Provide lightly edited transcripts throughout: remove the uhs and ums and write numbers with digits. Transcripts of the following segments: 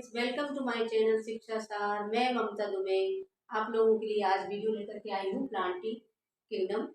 Friends, welcome to my channel Shiksha Saar. मैं ममता दुबे आप लोगों के लिए आज वीडियो लेकर के आई हूँ प्लांटिंग किंगडम,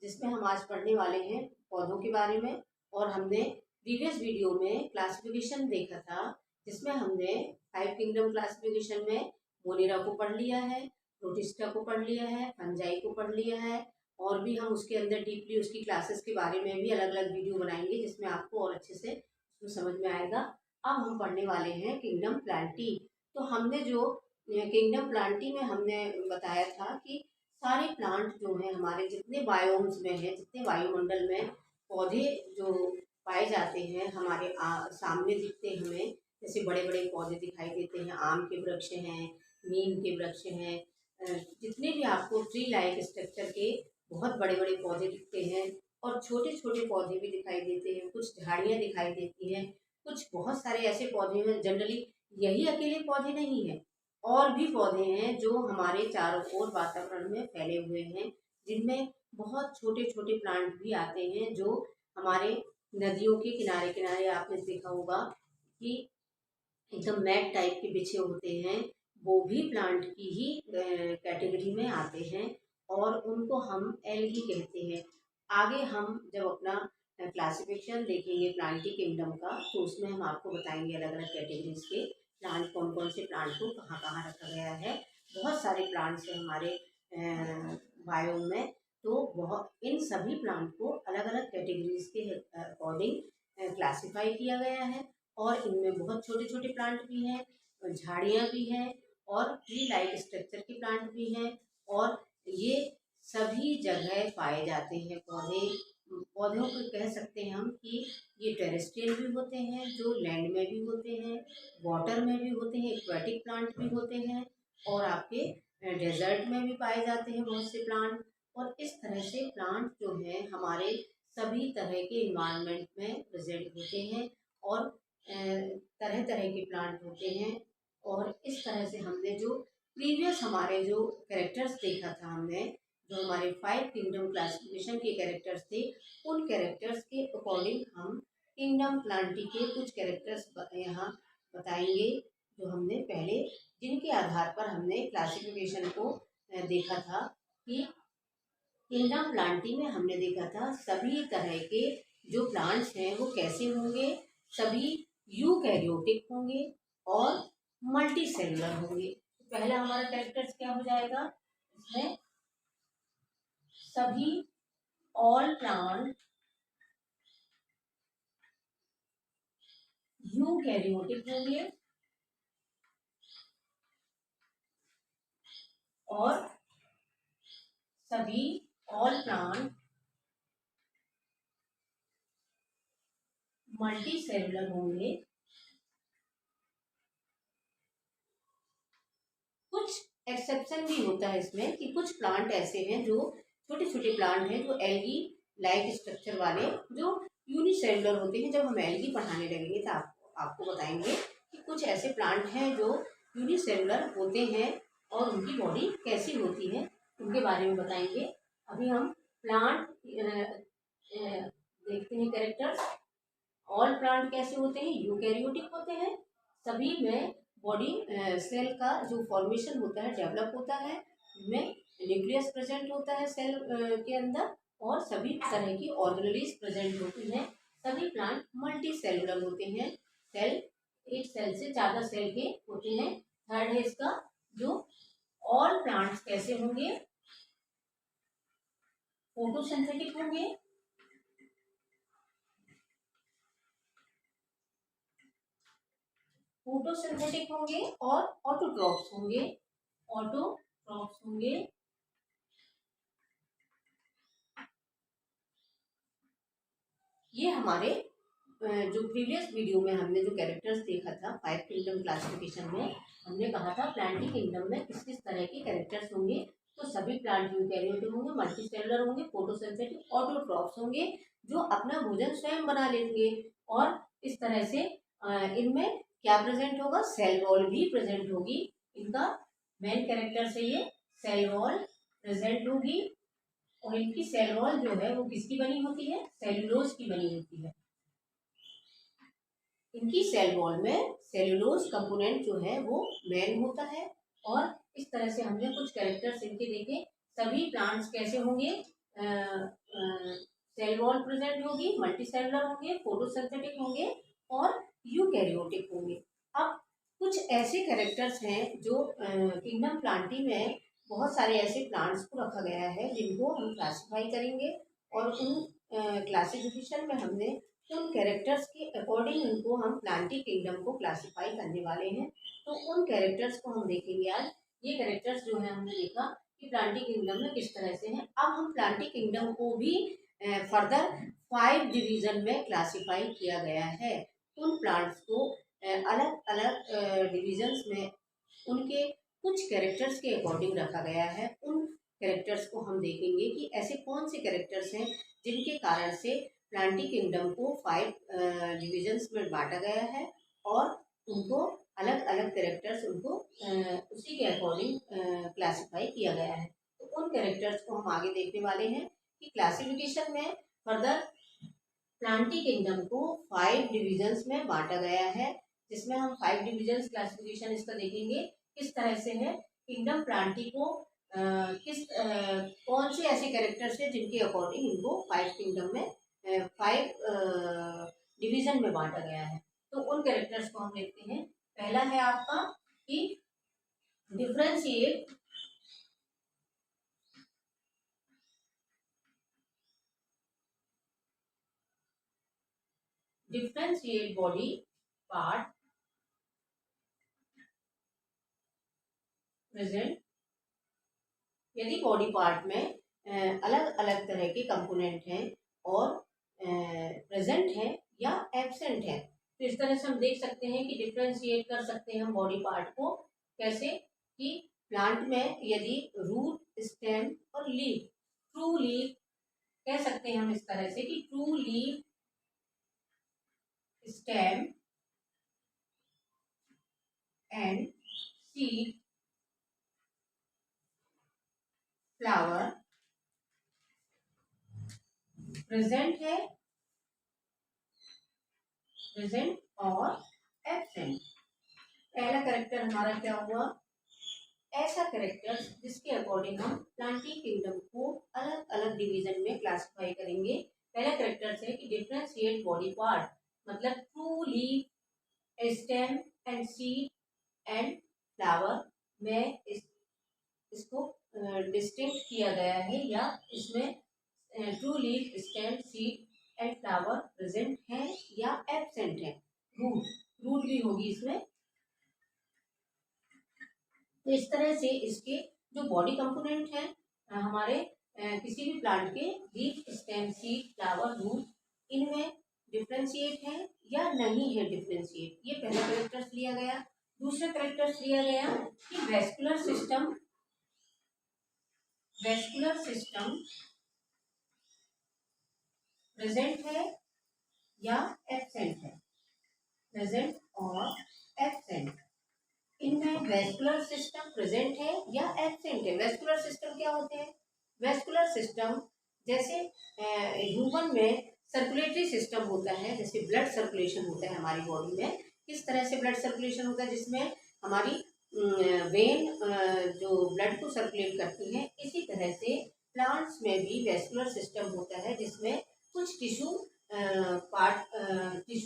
जिसमें हम आज पढ़ने वाले हैं पौधों के बारे में। और हमने प्रीवियस वीडियो में क्लासिफिकेशन देखा था, जिसमें हमने 5 किंगडम क्लासिफिकेशन में मोनेरा को पढ़ लिया है, प्रोटिस्टा को पढ़ लिया है, फंजाई को पढ़ लिया है। और भी हम उसके अंदर डीपली उसकी क्लासेस के बारे में भी अलग अलग वीडियो बनाएंगे, जिसमें आपको और अच्छे से समझ में आएगा। अब हम पढ़ने वाले हैं किंगडम प्लांटी। तो हमने जो किंगडम प्लांटी में हमने बताया था कि सारे प्लांट जो हैं हमारे जितने बायोम्स में हैं, जितने वायुमंडल में पौधे जो पाए जाते हैं हमारे सामने दिखते हैं हमें, जैसे बड़े बड़े पौधे दिखाई देते हैं, आम के वृक्ष हैं, नीम के वृक्ष हैं, जितने भी आपको ट्री लाइक स्ट्रक्चर के बहुत बड़े बड़े पौधे दिखते हैं। और छोटे छोटे पौधे भी दिखाई देते हैं, कुछ झाड़ियाँ दिखाई देती हैं, कुछ बहुत सारे ऐसे पौधे हैं। जनरली यही अकेले पौधे नहीं हैं, और भी पौधे हैं जो हमारे चारों ओर वातावरण में फैले हुए हैं, जिनमें बहुत छोटे छोटे प्लांट भी आते हैं, जो हमारे नदियों के किनारे किनारे आपने देखा होगा कि एकदम मैट टाइप के बिछे होते हैं। वो भी प्लांट की ही कैटेगरी में आते हैं, और उनको हम एल्गी कहते हैं। आगे हम जब अपना क्लासिफिकेशन देखेंगे प्लांटी किंगडम का, तो उसमें हम आपको बताएंगे अलग अलग कैटेगरीज के प्लांट, कौन कौन से प्लांट को कहाँ कहाँ रखा गया है। बहुत सारे प्लांट्स हैं हमारे बायोम में, तो बहुत इन सभी प्लांट को अलग अलग कैटेगरीज के अकॉर्डिंग क्लासीफाई किया गया है। और इनमें बहुत छोटे छोटे प्लांट भी हैं, झाड़ियाँ भी हैं, और ट्री लाइक स्ट्रक्चर के प्लांट भी हैं। और ये सभी जगह पाए जाते हैं पौधे। पौधों को कह सकते हैं हम कि ये टेरेस्ट्रियल भी होते हैं, जो लैंड में भी होते हैं, वाटर में भी होते हैं, एक्वाटिक प्लांट भी होते हैं, और आपके डेजर्ट में भी पाए जाते हैं बहुत से प्लांट। और इस तरह से प्लांट जो है हमारे सभी तरह के इन्वायरमेंट में प्रेजेंट होते हैं, और तरह तरह के प्लांट होते हैं। और इस तरह से हमने जो प्रीवियस हमारे जो कैरेक्टर्स देखा था, हमने जो हमारे 5 किंगडम क्लासिफिकेशन के कैरेक्टर्स थे, उन कैरेक्टर्स के अकॉर्डिंग हम किंगडम प्लांटी के कुछ कैरेक्टर्स यहाँ बताएंगे, जो हमने पहले जिनके आधार पर हमने क्लासिफिकेशन को देखा था। कि किंगडम प्लांटी में हमने देखा था सभी तरह के जो प्लांट्स हैं वो कैसे होंगे, सभी यूकैरियोटिक होंगे और मल्टी सेलुलर होंगे। पहला हमारा कैरेक्टर्स क्या हो जाएगा इसमें, सभी ऑल प्लांट यूकैरियोटिक होंगे, और सभी ऑल प्लांट मल्टी सेलुलर होंगे। कुछ एक्सेप्शन भी होता है इसमें कि कुछ प्लांट ऐसे हैं जो छोटे छोटे प्लांट हैं, जो एल्गी लाइक स्ट्रक्चर वाले, जो यूनिसेलुलर होते हैं। जब हम एल्गी पढ़ाने लगेंगे तो आपको बताएंगे कि कुछ ऐसे प्लांट हैं जो यूनिसेलुलर होते हैं और उनकी बॉडी कैसी होती है, उनके बारे में बताएंगे। अभी हम प्लांट देखते हैं कैरेक्टर्स। ऑल प्लांट कैसे होते हैं, यूकैरियोटिक होते हैं, सभी में बॉडी सेल का जो फॉर्मेशन होता है डेवलप होता है, में न्यूक्लियस प्रेजेंट होता है सेल के अंदर, और सभी तरह की ऑर्गेनेलीज प्रेजेंट होती हैं। सभी प्लांट मल्टी सेलुलर होते हैं, सेल एक सेल से ज़्यादा सेल के होते हैं। थर्ड है इसका, जो ऑल प्लांट्स कैसे होंगे, फोटोसिंथेटिक होंगे, फोटोसिंथेटिक होंगे और ऑटोट्रॉफ्स होंगे। ऑटोट्रॉफ्स होंगे, ये हमारे जो प्रीवियस वीडियो में हमने जो कैरेक्टर्स देखा था 5 किंगडम क्लासिफिकेशन में, हमने कहा था प्लांटी किंगडम में किस किस तरह के कैरेक्टर्स होंगे। तो सभी प्लांट यूकैरियोटिक होंगे, मल्टीसेलुलर होंगे, फोटोसिंथेटिक, ऑटोट्रॉफ्स होंगे, जो अपना भोजन स्वयं बना लेंगे। और इस तरह से इनमें क्या प्रेजेंट होगा, सेल वॉल भी प्रेजेंट होगी। इनका मेन कैरेक्टर से ये सेल वॉल प्रेजेंट होगी। और इनकी सेल वॉल जो है वो किसकी बनी होती है, सेलुलोज की बनी होती है। इनकी सेल वॉल में सेल्यूलोज कंपोनेंट जो है वो मेन होता है। और इस तरह से हमने कुछ कैरेक्टर्स इनके देखे। सभी प्लांट्स कैसे होंगे, सेल वॉल प्रेजेंट होगी, मल्टीसेलुलर होंगे, फोटोसिंथेटिक होंगे और यूकैरियोटिक होंगे। अब कुछ ऐसे कैरेक्टर्स हैं जो किंगडम प्लांटी में बहुत सारे ऐसे प्लांट्स को रखा गया है जिनको हम क्लासिफाई करेंगे, और उन क्लासिफिकेशन में हमने उन कैरेक्टर्स के अकॉर्डिंग उनको हम प्लांटी किंगडम को क्लासिफाई करने वाले हैं। तो उन कैरेक्टर्स को हम देखेंगे आज। ये कैरेक्टर्स जो है हमने देखा कि प्लांटी किंगडम में किस तरह से हैं। अब हम प्लांटी किंगडम को भी फर्दर 5 डिवीजन में क्लासिफाई किया गया है। उन प्लांट्स को अलग अलग डिविजन्स में उनके कुछ कैरेक्टर्स के अकॉर्डिंग रखा गया है। उन कैरेक्टर्स को हम देखेंगे कि ऐसे कौन से कैरेक्टर्स हैं जिनके कारण से प्लांटी किंगडम को 5 डिविजन्स में बांटा गया है, और उनको अलग अलग कैरेक्टर्स उनको उसी के अकॉर्डिंग क्लासिफाई किया गया है। तो उन कैरेक्टर्स को हम आगे देखने वाले हैं कि क्लासिफिकेशन में फर्दर प्लांटी किंगडम को 5 डिविजन्स में बांटा गया है, जिसमें हम 5 डिविजन्स क्लासिफिकेशन इसका देखेंगे किस तरह से है। किंगडम प्लांटी को कौन से ऐसे कैरेक्टर्स है जिनके अकॉर्डिंग इनको 5 किंगडम में 5 डिवीजन में बांटा गया है। तो उन कैरेक्टर्स को हम देखते हैं। पहला है आपका कि डिफरेंशिएट बॉडी पार्ट प्रेजेंट। यदि बॉडी पार्ट में अलग अलग तरह के कंपोनेंट हैं और प्रेजेंट है या एब्सेंट है, तो इस तरह से हम देख सकते हैं कि डिफ्रेंशिएट कर सकते हैं हम बॉडी पार्ट को। कैसे कि प्लांट में यदि रूट, स्टेम और लीफ, ट्रू लीफ कह सकते हैं हम इस तरह से कि true leaf, stem and seed, flower present है, प्रेजेंट और एब्सेंट। पहला कैरेक्टर हमारा क्या हुआ, ऐसा कैरेक्टर जिसके अकॉर्डिंग हम प्लांटी किंगडम को अलग अलग डिवीजन में क्लासिफाई करेंगे। पहला कैरेक्टर है कि डिफरेंशिएट बॉडी पार्ट, मतलब true leaf, stem and seed and flower में इसको डिस्टिंक्ट किया गया है, या इसमें true leaf, stem, seed and flower present है या एब्सेंट है। रूट भी होगी इसमें। तो इस तरह से इसके जो बॉडी कंपोनेंट हैं हमारे किसी भी प्लांट के, leaf, stem, seed, flower, root, इनमें डिफरेंशिएट है या नहीं है डिफरेंशिएट, ये पहला कैरेक्टर्स लिया गया। दूसरा कैरेक्टर्स लिया गया कि वेस्कुलर सिस्टम प्रेजेंट है या एब्सेंट है, प्रेजेंट और एब्सेंट। इनमें वेस्कुलर सिस्टम प्रेजेंट है या एब्सेंट है। वेस्कुलर सिस्टम क्या होते हैं, वेस्कुलर सिस्टम जैसे ह्यूमन में सर्कुलेटरी सिस्टम होता है, जैसे ब्लड सर्कुलेशन होता है हमारी बॉडी में। किस तरह से ब्लड सर्कुलेशन होता है, जिसमें हमारी वेन जो ब्लड को सर्कुलेट करती है, इसी तरह से प्लांट्स में भी वेस्कुलर सिस्टम होता है जिसमें कुछ टिश्यू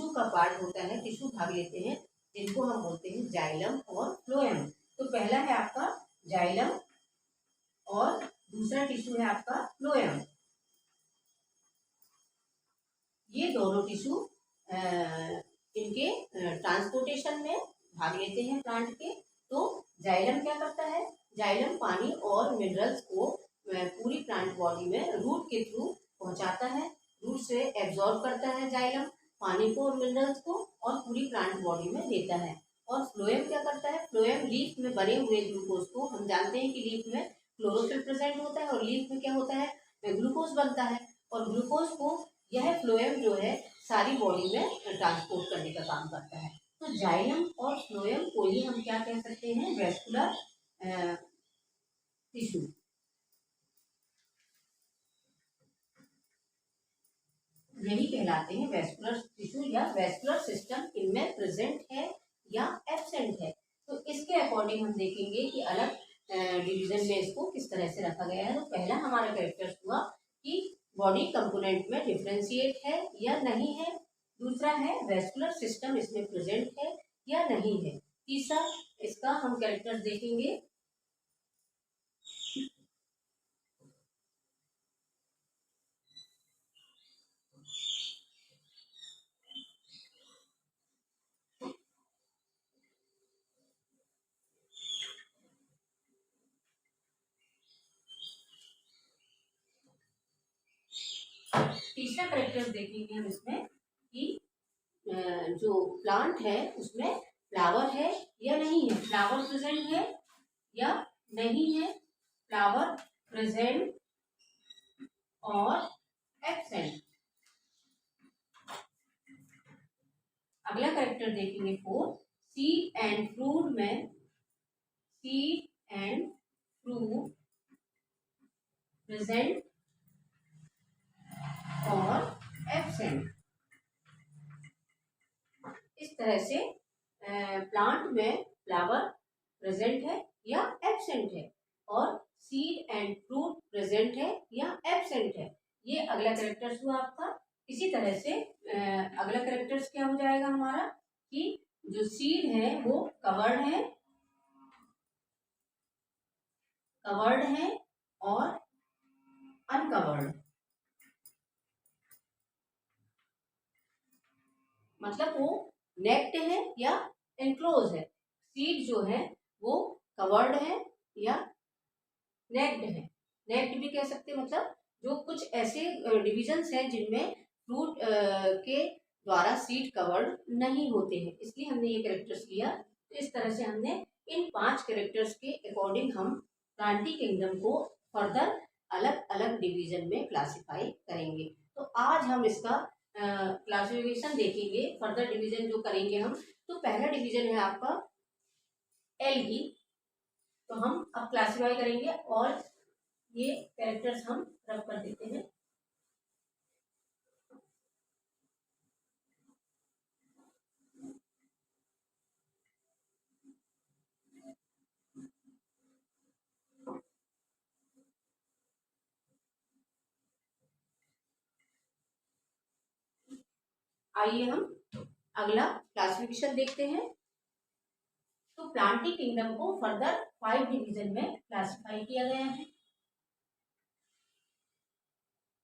का पार्ट होता है, टिश्यू भाग लेते हैं, जिनको हम बोलते हैं जाइलम और फ्लोएम। तो पहला है आपका जाइलम और दूसरा टिश्यू है आपका फ्लोएम। ये दोनों टिश्यू इनके ट्रांसपोर्टेशन में भाग लेते हैं प्लांट के। तो जाइलम क्या करता है, जाइलम पानी और मिनरल्स को पूरी प्लांट बॉडी में रूट के थ्रू पहुंचाता है। रूट से एब्जॉर्ब करता है जाइलम पानी को और मिनरल्स को, और पूरी प्लांट बॉडी में देता है। और फ्लोएम क्या करता है, फ्लोएम लीफ में बने हुए ग्लूकोज को, हम जानते हैं कि लीफ में क्लोरोफिल प्रेजेंट होता है और लीफ में क्या होता है, ग्लूकोज बनता है, और ग्लूकोज को यह फ्लोएम जो है सारी बॉडी में ट्रांसपोर्ट करने का काम करता है। तो जाइलम और फ्लोएम को ही हम क्या कह सकते हैं, वेस्कुलर यही कहलाते हैं वैस्कुलर टिश्यू या वैस्कुलर सिस्टम इनमें प्रेजेंट है या एब्सेंट है। तो इसके अकॉर्डिंग हम देखेंगे कि अलग डिवीजन में इसको किस तरह से रखा गया है। तो पहला हमारा कैरेक्टर्स हुआ कि बॉडी कंपोनेंट में डिफ्रेंशिएट है या नहीं है। दूसरा है वैस्कुलर सिस्टम इसमें प्रेजेंट है या नहीं है। तीसरा इसका हम कैरेक्टर्स देखेंगे। तीसरा कैरेक्टर्स देखेंगे हम इसमें कि जो प्लांट है उसमें फ्लावर है या नहीं है। फ्लावर प्रेजेंट है या नहीं है। फ्लावर प्रेजेंट और एब्सेंट। अगला कैरेक्टर देखेंगे 4, सीड एंड फ्रूट में सीड एंड फ्रूट प्रेजेंट और एब्सेंट। इस तरह से प्लांट में फ्लावर प्रेजेंट है या एब्सेंट है और सीड एंड फ्रूट प्रेजेंट है या एब्सेंट है। ये अगला कैरेक्टर्स हुआ आपका। इसी तरह से अगला कैरेक्टर्स क्या हो जाएगा हमारा कि जो सीड है वो कवर्ड है और अनकवर्ड, मतलब वो नेक्ड है या एनक्लोज है। सीड जो है वो कवर्ड है या नेक्ड है। नेक्ड भी कह सकते हैं, मतलब जो कुछ ऐसे डिविजन्स हैं जिनमें फ्रूट के द्वारा सीड कवर्ड नहीं होते हैं, इसलिए हमने ये कैरेक्टर्स लिया। तो इस तरह से हमने इन 5 कैरेक्टर्स के अकॉर्डिंग हम प्लांटी किंगडम को फर्दर अलग अलग डिवीजन में क्लासिफाई करेंगे। तो आज हम इसका क्लासिफिकेशन देखेंगे, फर्दर डिवीजन जो करेंगे हम। तो पहला डिवीजन है आपका एल्गी। तो हम अब क्लासिफाई करेंगे और ये कैरेक्टर्स हम रब कर देते हैं। आइए हम अगला क्लासिफिकेशन देखते हैं। तो प्लांटी किंगडम को फर्दर 5 डिवीजन में क्लासिफाई किया गया है।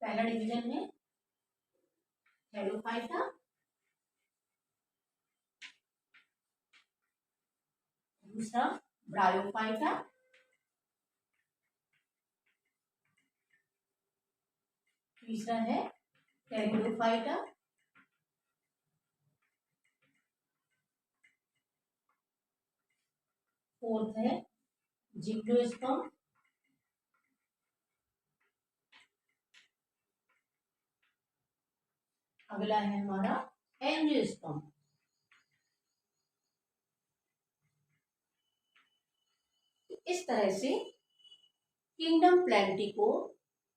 पहला डिवीजन है थैलोफाइटा, दूसरा ब्रायोफाइटा, तीसरा है टेरिडोफाइटा, फोर्थ है जिम्नोस्पर्म, अगला है हमारा एंजियोस्पर्म। इस तरह से किंगडम प्लांटी को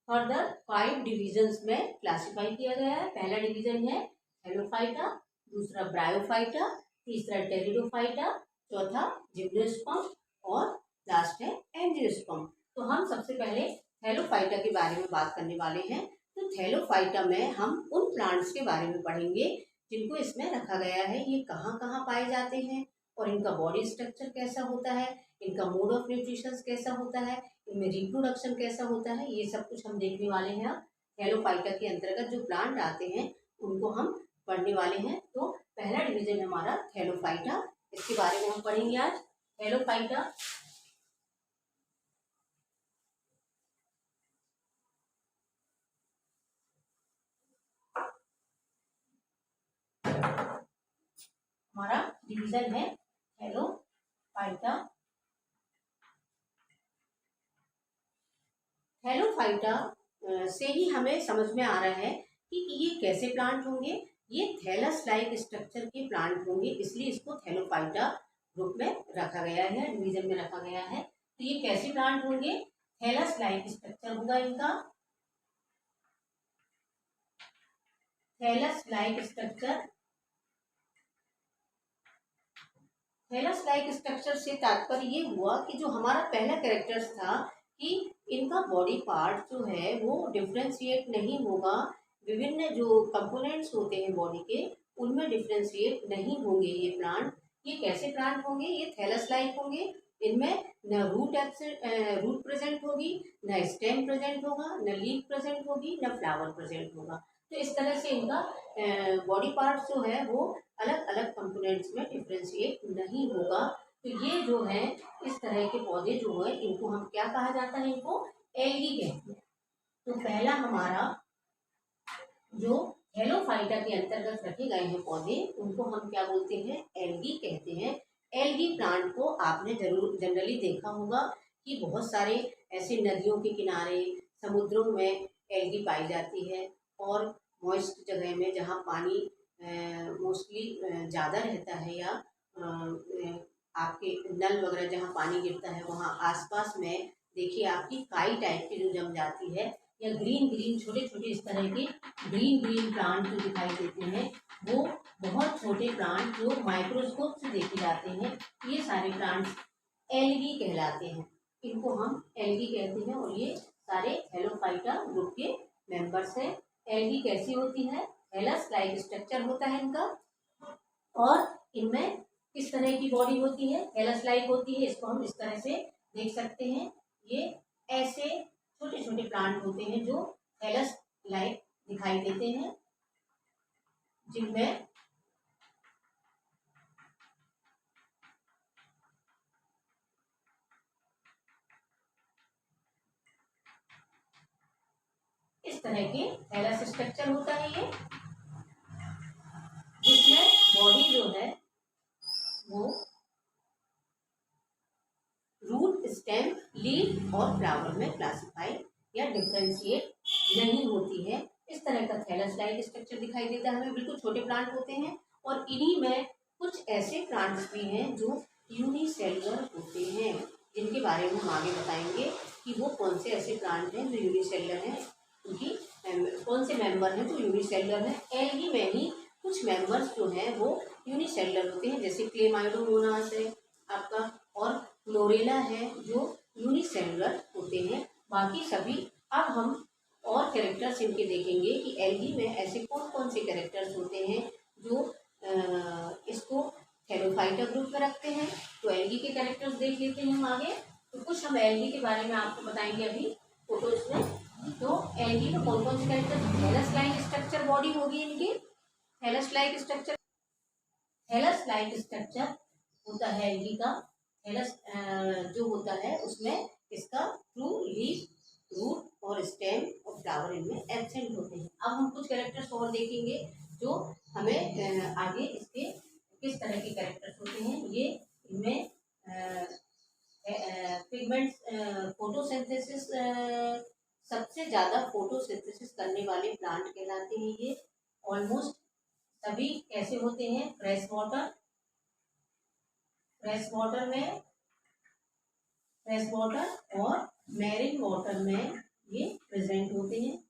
फर्दर 5 डिविजन्स में क्लासिफाई किया गया है। पहला डिवीजन है हेलोफाइटा, दूसरा ब्रायोफाइटा, तीसरा टेरिडोफाइटा, चौथा जिम्नोस्पर्म और लास्ट है एंजियोस्पर्म। तो हम सबसे पहले हेलोफाइटा के बारे में बात करने वाले हैं। तो थैलोफाइटा में हम उन प्लांट्स के बारे में पढ़ेंगे जिनको इसमें रखा गया है। ये कहाँ कहाँ पाए जाते हैं और इनका बॉडी स्ट्रक्चर कैसा होता है, इनका मोड ऑफ न्यूट्रिशन कैसा होता है, इनमें रिप्रोडक्शन कैसा होता है, ये सब कुछ हम देखने वाले हैं। थैलोफाइटा के अंतर्गत जो प्लांट आते हैं उनको हम पढ़ने वाले हैं। तो पहला डिवीजन हमारा थैलोफाइटा, इसके बारे में हम पढ़ेंगे आज। थैलोफाइटा हमारा डिवीजन है थैलोफाइटा। थैलोफाइटा से ही हमें समझ में आ रहा है कि ये कैसे प्लांट होंगे। ये थैलस लाइक स्ट्रक्चर के प्लांट होंगे, इसलिए इसको थैलोफाइटा ग्रुप में रखा गया है, डिवीजन में रखा गया है। तो ये कैसे प्लांट होंगे, थैलस लाइक स्ट्रक्चर होगा इनका। Thallus like structure. Thallus like structure से तात्पर्य ये हुआ कि जो हमारा पहला कैरेक्टर्स था कि इनका बॉडी पार्ट जो है वो डिफ्रेंशिएट नहीं होगा, विभिन्न जो कंपोनेंट्स होते हैं बॉडी के उनमें डिफ्रेंशिएट नहीं होंगे ये प्लांट। ये कैसे प्लांट होंगे? ये थैलस लाइक होंगे। इनमें न रूट प्रेजेंट होगी, न स्टेम प्रेजेंट होगा, न लीफ प्रेजेंट होगी, न फ्लावर प्रेजेंट होगा। तो इस तरह से इनका बॉडी पार्ट जो है वो अलग अलग कंपोनेंट्स में डिफ्रेंशिएट नहीं होगा। तो ये जो है इस तरह के पौधे जो है इनको हम क्या कहा जाता है? इनको एल्गी कहते हैं। तो पहला हमारा जो हेलोफाइटा के अंतर्गत रखे गए हैं पौधे उनको हम क्या बोलते हैं? एल्गी कहते हैं। एल्गी प्लांट को आपने जरूर जनरली देखा होगा कि बहुत सारे ऐसे नदियों के किनारे, समुद्रों में एल्गी पाई जाती है और मॉइस्ट जगह में जहाँ पानी मोस्टली ज़्यादा रहता है या आपके नल वगैरह जहाँ पानी गिरता है वहाँ आसपास में देखिए आपकी काई टाइप की जो जम जाती है या ग्रीन ग्रीन छोटे छोटे इस तरह के ग्रीन ग्रीन प्लांट जो दिखाई देते हैं वो बहुत छोटे प्लांट जो माइक्रोस्कोप से देखे जाते हैं, ये सारे प्लांट्स एल्गी कहलाते हैं। इनको हम एल्गी कहते हैं और ये सारे हेलोफाइटा ग्रुप के मेंबर्स हैं। एल्गी कैसी होती है? थैलस लाइक स्ट्रक्चर होता है इनका और इनमें किस तरह की बॉडी होती है? थैलस लाइक होती है। इसको हम इस तरह से देख सकते हैं। ये ऐसे छोटे छोटे प्लांट होते हैं जो थैलस लाइक दिखाई देते हैं, जिनमें इस तरह के थैलस स्ट्रक्चर होता है ये, जिसमें बॉडी जो है वो रूट, स्टेम, लीफ और फ्लावर में क्लासिफाई या डिफ्रेंशिएट नहीं होती है। इस तरह का थैलस लाइक स्ट्रक्चर दिखाई देता है हमें। बिल्कुल छोटे प्लांट होते हैं और इन्हीं में कुछ ऐसे प्लांट्स भी हैं जो यूनिसेलुलर होते हैं, जिनके बारे में हम आगे बताएंगे कि वो कौन से ऐसे प्लांट हैं जो यूनिसेलुलर हैं, उनकी कौन से मेंबर हैं जो यूनिसेलुलर हैं। एल्गी में ही कुछ मेंबर्स जो हैं वो यूनिसेलुलर होते हैं, जैसे क्लेमाइडोमोनास है आपका और क्लोरेला है जो यूनिसेलुलर होते हैं। बाकी सभी अब हम और कैरेक्टर्स इनके देखेंगे कि एल्गी में ऐसे कौन कौन से कैरेक्टर्स होते हैं जो इसको थैलोफाइटा ग्रुप में रखते हैं। तो एल्गी के कैरेक्टर्स देख लेते हैं हम आगे। तो कुछ हम एल्गी के बारे में आपको बताएंगे अभी फोटोज में। तो एल्गी में कौन कौन से characters? Thallus like structure body होगी इनकी। Thallus like structure, thallus like structure होता है एल्गी का। थैलस जो होता है उसमें इसका ट्रू, लीफ, रूट और स्टेम और फ्लावर इनमें एब्सेंट होते हैं। अब हम कुछ कैरेक्टर्स और देखेंगे जो हमें आगे इसके किस तरह के कैरेक्टर्स होते हैं। ये इनमें पिगमेंट्स, फोटोसिंथेसिस, सबसे ज़्यादा फोटोसिंथेसिस करने वाले प्लांट कहलाते हैं ये। ऑलमोस्ट सभी कैसे होते हैं? फ्रेश वाटर, फ्रेश वाटर में, फ्रेश वाटर और मैरिन वाटर में ये प्रेजेंट होते हैं।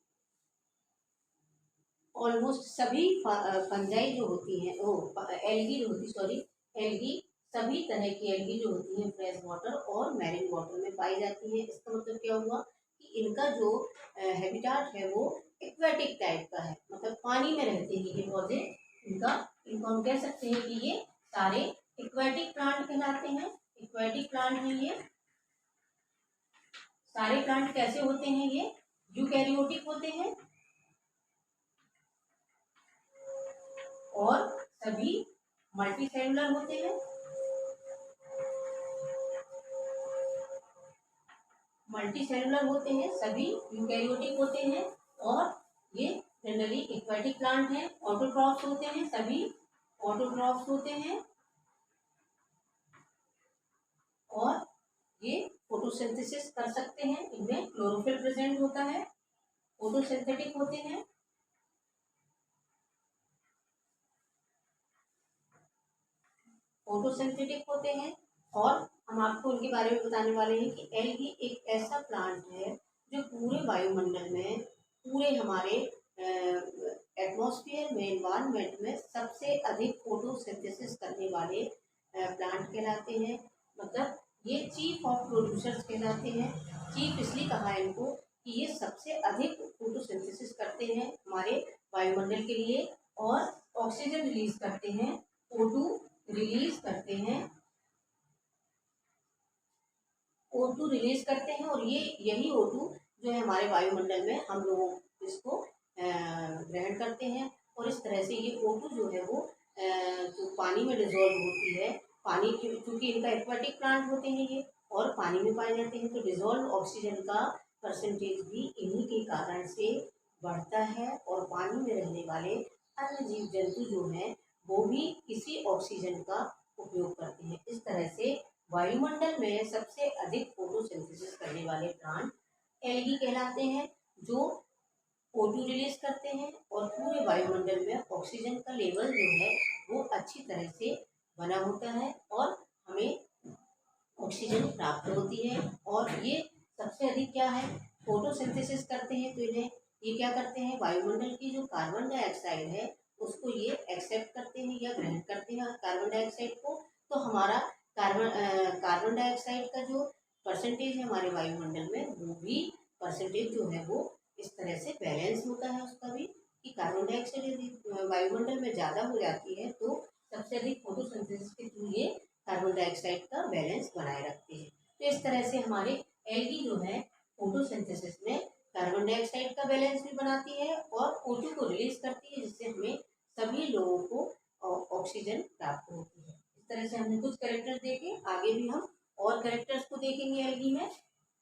ऑलमोस्ट सभी फंजाई जो होती हैं, एल्गी जो होती, सॉरी, एल्गी सभी तरह की एल्गी जो होती हैं फ्रेश वाटर और मैरिन वाटर में पाई जाती हैं। इसका मतलब क्या हुआ कि इनका जो हैबिटाट है वो एक्वेटिक टाइप का है, मतलब पानी में रहते हैं ये पौधे। इनको हम कह सकते हैं कि ये सारे एक्वेटिक प्लांट कहलाते हैं। एक्वेटिक प्लांट है ये सारे प्लांट। कैसे होते हैं? ये यूकैरियोटिक होते हैं और सभी मल्टीसेलुलर होते हैं। मल्टीसेलुलर होते हैं, सभी यूकैरियोटिक होते हैं और ये जनरली एक्वेटिक प्लांट हैं। ऑटोट्रॉफ्स होते हैं, सभी ऑटोट्रॉफ्स होते हैं और ये फोटोसिंथेसिस कर सकते हैं। इनमें क्लोरोफिल प्रेजेंट होता है, फोटोसिंथेटिक होते हैं। फोटोसिंथेटिक होते हैं और हम आपको उनके बारे में बताने वाले हैं कि एल्गी एक ऐसा प्लांट है जो पूरे वायुमंडल में, पूरे हमारे एटमॉस्फेयर में, एनवायरनमेंट में सबसे अधिक फोटोसिंथेसिस करने वाले प्लांट कहलाते हैं। मतलब ये चीफ ऑफ प्रोड्यूसर्स कहलाते हैं। चीफ इसलिए कहा है इनको कि ये सबसे अधिक फोटोसिंथेसिस करते हैं हमारे वायुमंडल के लिए, और ऑक्सीजन रिलीज करते हैं, O2 रिलीज करते हैं, O2 रिलीज करते हैं। और ये यही O2 जो है हमारे वायुमंडल में हम लोगों इसको ग्रहण करते हैं। और इस तरह से ये O2 जो है वो जो पानी में डिजोल्व होती है, पानी क्योंकि इनका एक्वाटिक प्लांट होते हैं ये और पानी में पाए जाते हैं, तो डिजोल्व ऑक्सीजन का परसेंटेज भी इन्हीं के कारण से बढ़ता है। और पानी में रहने वाले अन्य जीव जंतु जो हैं वो भी इसी ऑक्सीजन का उपयोग करते हैं। इस तरह से वायुमंडल में सबसे अधिक फोटोसिंथेसिस करने वाले प्लांट एल्गी कहलाते हैं, जो O2 रिलीज करते हैं और पूरे वायुमंडल में ऑक्सीजन का लेवल जो है वो अच्छी तरह से बना होता है और हमें ऑक्सीजन प्राप्त होती है। और ये सबसे अधिक क्या है, फोटोसिंथेसिस करते हैं। तो इन्हें ये क्या करते हैं, वायुमंडल की जो कार्बन डाइऑक्साइड है उसको ये एक्सेप्ट करते हैं या ग्रहण करते हैं कार्बन डाइऑक्साइड को। तो हमारा कार्बन डाइऑक्साइड का जो परसेंटेज है हमारे वायुमंडल में, वो भी परसेंटेज जो है वो इस तरह से बैलेंस होता है उसका भी, कि कार्बन डाइऑक्साइड यदि वायुमंडल में ज़्यादा हो जाती है तो सबसे अधिक फोटोसिंथेसिस के थ्रू ये कार्बन डाइऑक्साइड का बैलेंस बनाए रखते हैं। तो इस तरह से हमारे एल्गी जो है फोटोसिंथेसिस में कार्बन डाइऑक्साइड का बैलेंस भी बनाती है और O2 को रिलीज करती है, जिससे हमें सभी लोगों को ऑक्सीजन प्राप्त होती है। इस तरह से हमने कुछ कैरेक्टर्स देखे, आगे भी हम और कैरेक्टर्स को देखेंगे एल्गी में,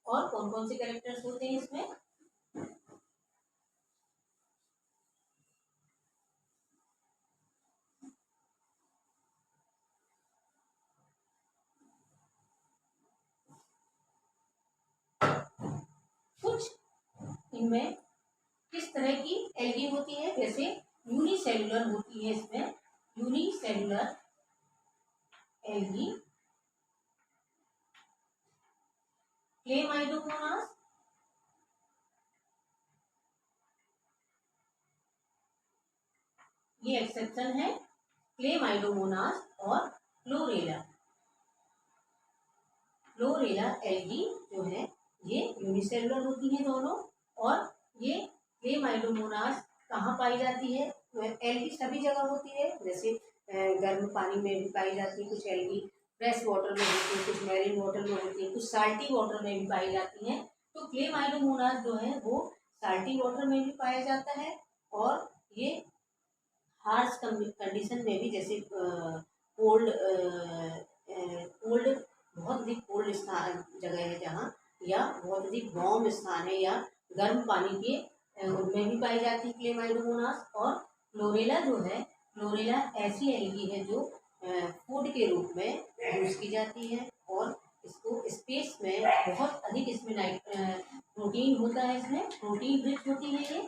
और कौन कौन से कैरेक्टर्स होते हैं इसमें। कुछ इनमें किस तरह की एल्गी होती है, जैसे यूनिसेलुलर होती है इसमें, यूनिसेलुलर एल्गी, क्लेमाइडोमोनास, ये एक्सेप्शन है, क्लेमाइडोमोनास और क्लोरेला। क्लोरेला एल्गी जो है ये यूनिसेलुलर होती हैं दोनों, और ये क्लेमाइडोमोनास कहाँ पाई जाती है, एल्गी सभी जगह होती है, जैसे गर्म पानी में भी पाई जाती है कुछ एल्गी, फ्रेश वाटर में होती है, कुछ मैरीन वाटर में होती है, कुछ साल्टी वाटर में भी पाई जाती हैं। तो क्लेमाइडोमोनास जो है वो साल्टी वाटर में भी पाया जाता है, और ये हार्श कंडीशन में भी, जैसे कोल्ड कोल्ड बहुत अधिक कोल्ड स्थान जगह है जहाँ, या बहुत अधिक वार्म स्थान है या गर्म पानी के उनमें भी पाई जाती है क्लेमाइडोमोनास। और क्लोरेला जो है, क्लोरेला ऐसी एल्गी है जो फूड के रूप में यूज की जाती है, और इसको स्पेस में बहुत अधिक इसमें प्रोटीन होता है, इसमें प्रोटीन रिच होती है ये,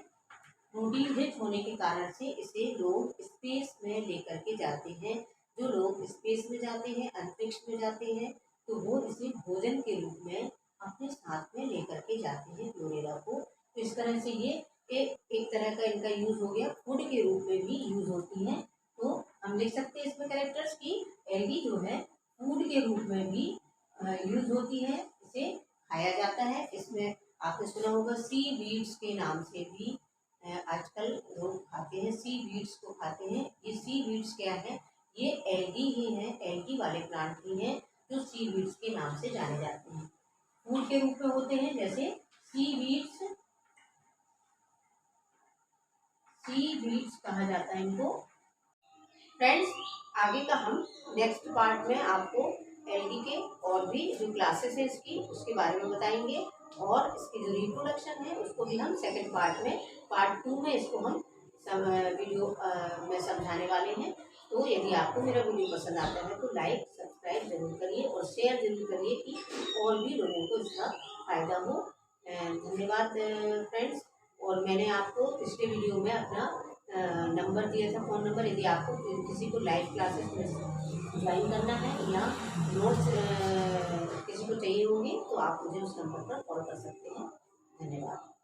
प्रोटीन रिच होने के कारण से इसे लोग स्पेस में लेकर के जाते हैं। जो लोग स्पेस में जाते हैं, अंतरिक्ष में जाते हैं, तो वो इसे भोजन के रूप में अपने साथ में लेकर के जाते हैं क्लोरेला को। तो इस तरह से ये एक तरह का इनका यूज हो गया, फूड के रूप में भी यूज होती है। तो हम देख सकते हैं इसमें कैरेक्टर्स की एल्गी जो है फूड के रूप में भी यूज होती है, इसे खाया जाता है। इसमें आपने सुना होगा सी वीड्स के नाम से भी आजकल लोग खाते हैं, सी वीड्स को खाते हैं। ये सी वीड्स क्या है, ये एल्गी ही है, एल्गी वाले प्लांट ही हैं जो सी वीड्स के नाम से जाने जाते हैं, फूड के रूप में होते हैं, जैसे सी वीड्स कहा जाता है इनको। फ्रेंड्स, आगे का हम नेक्स्ट पार्ट में आपको एल्गी के और भी जो क्लासेस है इसकी उसके बारे में बताएंगे, और इसकी जो रिप्रोडक्शन है उसको भी हम सेकंड पार्ट में, पार्ट 2 में इसको हम वीडियो में समझाने वाले हैं। तो यदि आपको मेरा वीडियो पसंद आता है तो लाइक सब्सक्राइब जरूर करिए और शेयर जरूर करिए कि और भी लोगों को इसका फायदा हो। धन्यवाद फ्रेंड्स। और मैंने आपको पिछले वीडियो में अपना नंबर दिया था, फ़ोन नंबर, यदि आपको किसी को लाइव क्लासेस में ज्वाइन करना है या नोट्स किसी को चाहिए होंगे तो आप मुझे उस नंबर पर कॉल कर सकते हैं। धन्यवाद।